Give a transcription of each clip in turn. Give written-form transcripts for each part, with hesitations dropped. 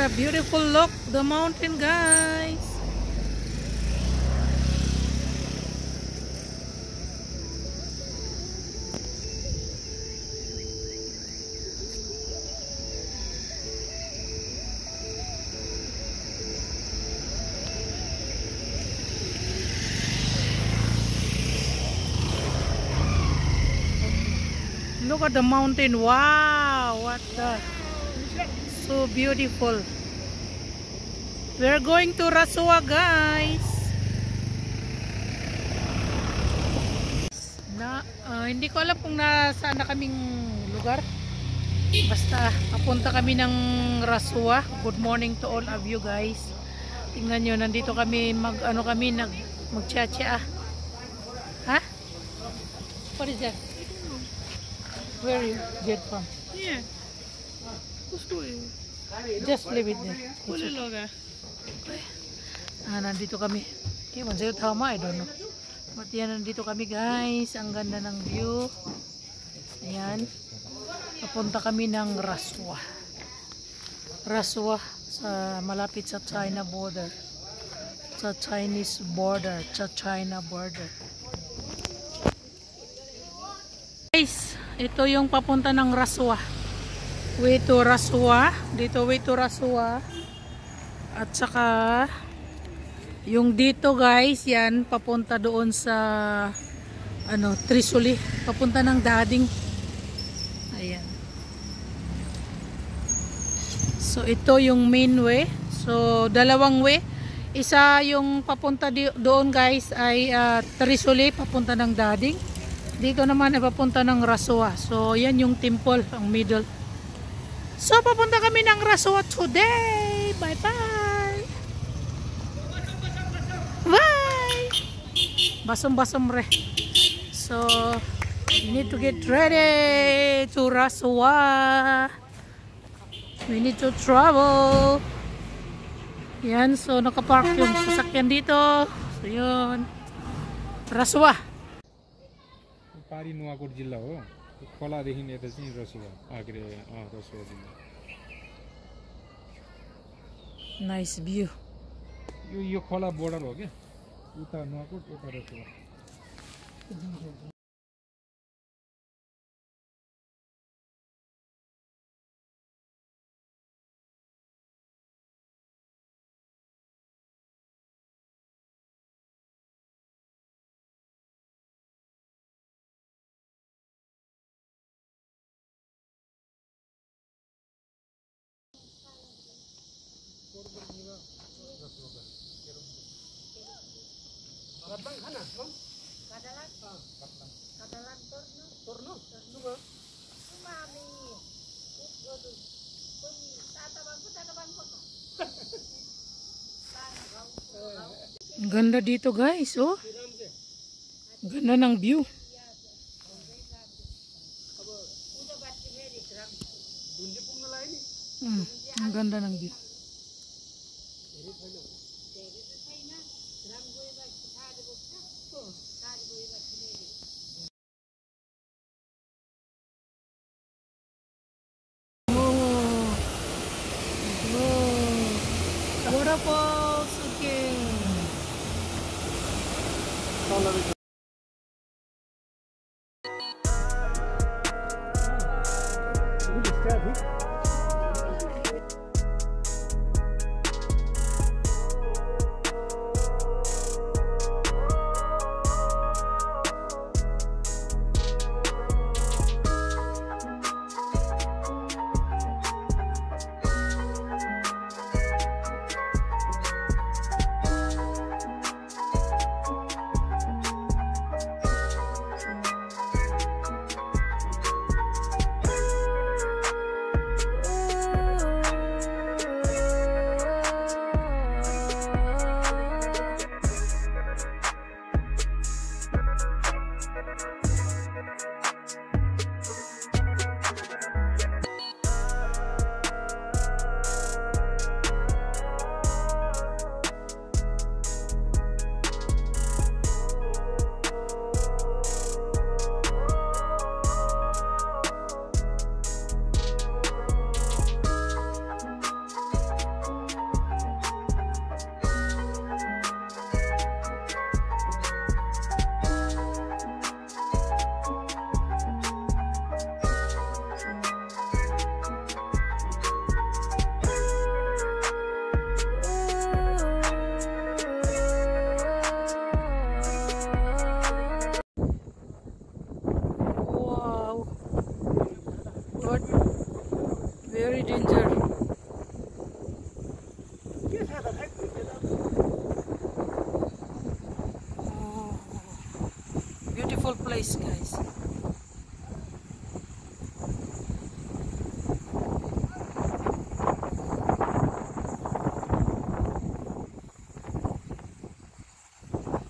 a beautiful look, the mountain, guys. Look at the mountain. Wow, what the, so beautiful. We're going to Rasua, guys. Hindi ko alam kung nasaan na kaming lugar. Basta papunta kami ng Rasua. Good morning to all of you, guys. Tingnan nyo, nandito kami magcha-cha. Ha? What is that? Where you get from? Yeah. Just leave it there. Nandito kami. Ewan sa'yo tama, I don't know. But yan, nandito kami, guys. Ang ganda ng view. Ayan. Papunta kami ng Rasua. Rasua, malapit sa China border. Sa Chinese border. Sa China border. Guys, ito yung papunta ng Rasua. Way to Rasua. Dito way to Rasua. At saka yung dito, guys, yan papunta doon sa Trisuli. Papunta ng Dading. Ayan. So ito yung main way. So dalawang way. Isa yung papunta doon, guys, ay Trisuli, papunta ng Dading. Dito naman ay papunta ng Rasua. So yan yung temple, ang middle. So papunta kami ng Rasua today. Bye bye. Bye. Basom re. So we need to get ready to Rasua. We need to travel. Yan, so nakapark yung sasakyan dito. So yun, Rasua. पारी नुवाकोट जिल्ला हो खोलादेखि यता चाहिँ रसुवा रसुवा जिल्ला nice view यो खोला बोर्डर हो के उता नुवाकोट उता Rasuwa Ganda dito, guys, oh. Ganda ng view. Ang ganda ng view. Waterfalls, okay. beautiful place, guys.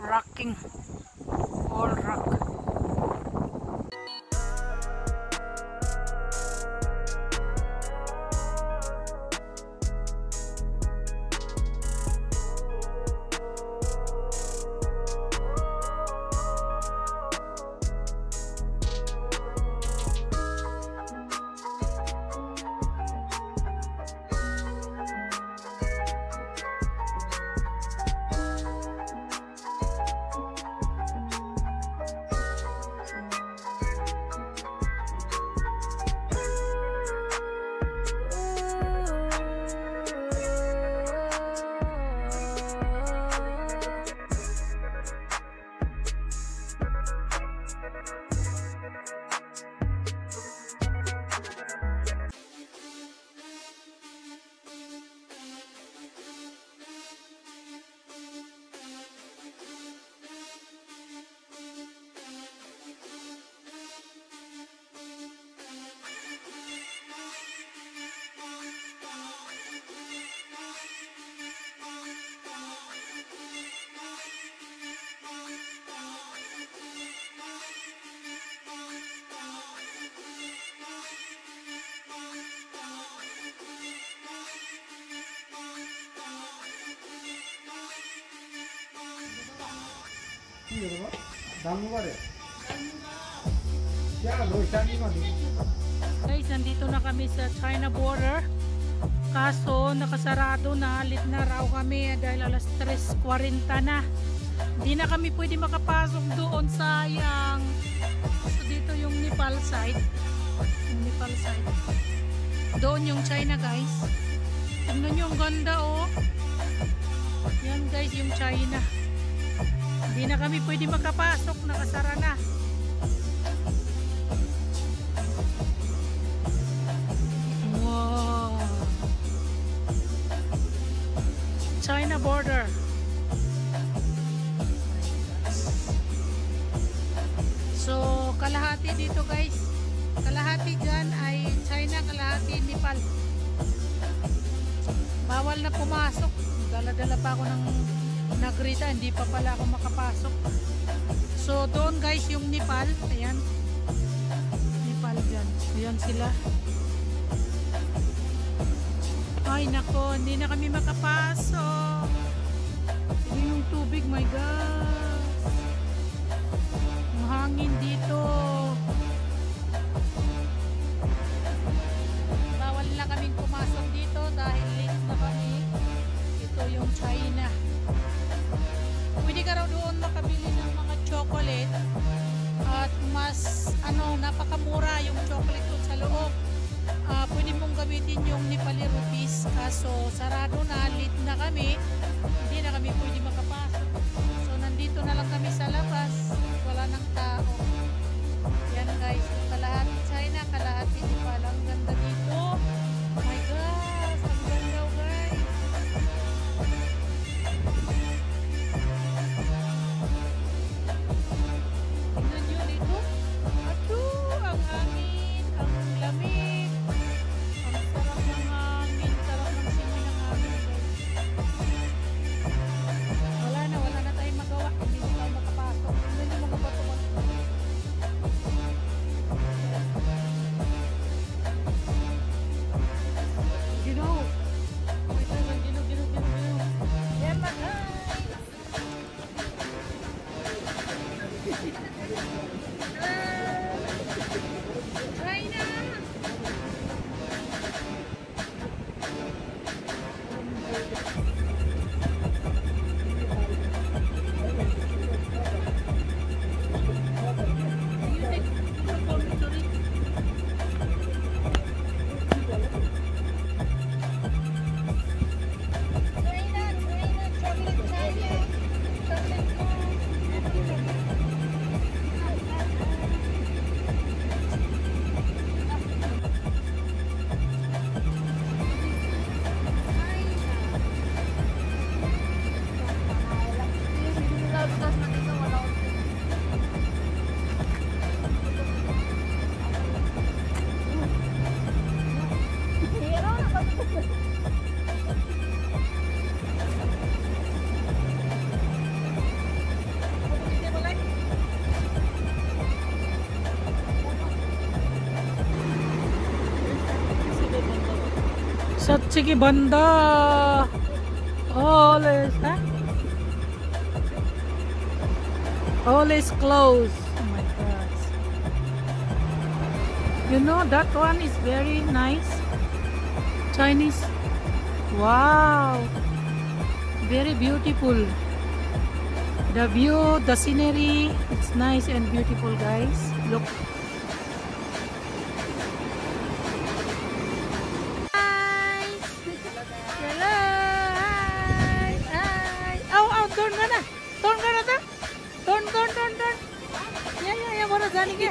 Rocking, all rock. Guys, nandito na kami sa China border. Kaso nakasarado na, late na raw kami dahil alas 3:40 na. Hindi na kami pwede makapasok doon, sayang. So dito yung Nepal side. Yung Nepal side. Doon yung China, guys. Tingnan nyo, ang ganda oh. Yan guys, yung China. Hindi na kami pwede makapasok, nakasara na. Wow. China border. So, kalahati dito guys. Kalahati dyan ay China, kalahati Nepal. Bawal na pumasok. Dala-dala pa ako ng nagrita, hindi pa pala ako makapasok. So doon guys yung Nepal, ayan. Nepal dyan. Ayan sila. Ay nako, hindi na kami makapasok. Ito yung tubig, my God. Ang hangin dito. Bawal na kaming pumasok dito dahil late na kami. Ito yung China. Pwede ka raw doon makabili ng mga chocolate at mas napakamura yung chocolate doon sa loob. Pwede mong gamitin yung Nepali rupees, kaso sarado na, late na kami, hindi na kami pwede makapasok. So nandito na lang kami sa labas, wala nang tao. Yan guys, kalahati China, kalahati Nepal. Ang ganda dito, oh my gosh, ang ganda guys. Tingnan nyo dito, ang hangin, ang lamig, ang sarap ng hangin, sarap ng simoy ng hangin guys. Wala na tayong magawa, hindi na tayo makapasok. Tingnan nyo mga bato. Gino! Wait lang, gino. Yan ba guys? China! Chocolate China. Chocolate Satsiki banda. All is, huh? All is closed. Oh my God. You know that one is very nice. Chinese. Wow. Very beautiful. The view, the scenery, it's nice and beautiful, guys. Look. Hi. Hello. Hi. Hi. Oh, turn ka na. Turn ka na ta. Turn. Yeah. Wala saan ka.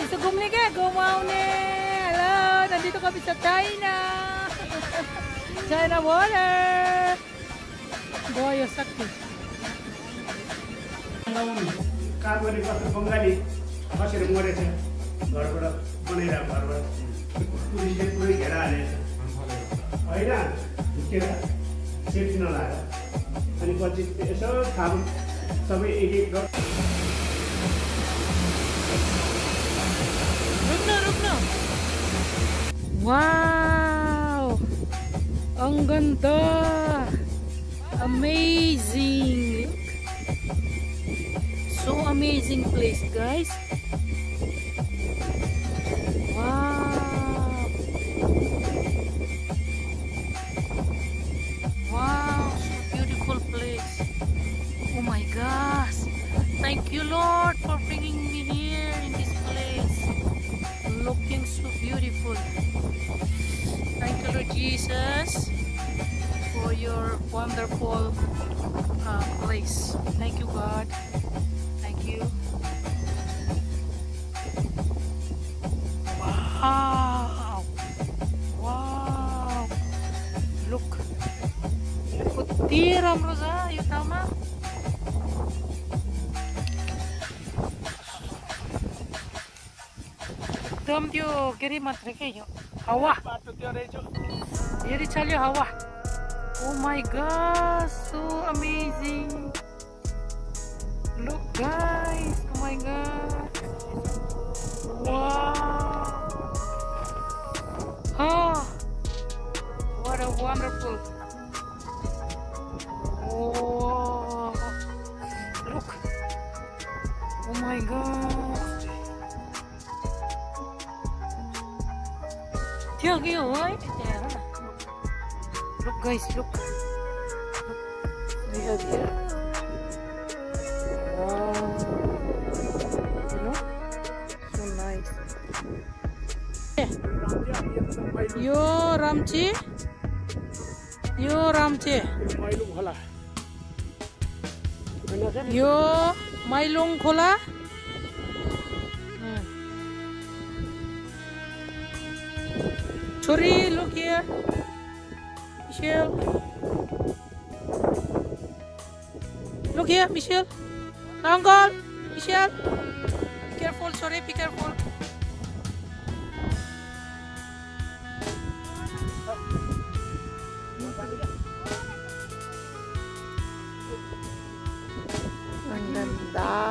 Isa gumli ka. Gumaw ni. Hello. Nandito kami sa China. China water. Boy, sakti. काम गर्ने कस्तो बङ्गाली बसेर मरेछ घरबाट बनाइरहेको घरबाट पुलिसले पुरै घेरा हालेछ होइन के सेफ्टी नलाएर अनि पछि यसो खाम सबै एक एक रुक्न wow ang ganda amazing so amazing place guys wow so beautiful place oh my gosh thank you Lord for bringing me here in this place looking so beautiful thank you Lord Jesus for your wonderful place thank you God thank you wow look putih Rosa you tama एकदम त्यो के अरे मात्र के यो हावा यदि चल्यो हावा oh my gosh so amazing look guys oh my god wow what a wonderful oh look oh my god look guys look we have here wow you know so nice yo ramchi माइलुङ खोला yo mailung khola Chori, look here. Michelle. Look here, Michelle. Uncle, Michelle. Be careful, sorry, be careful. Ang ganda.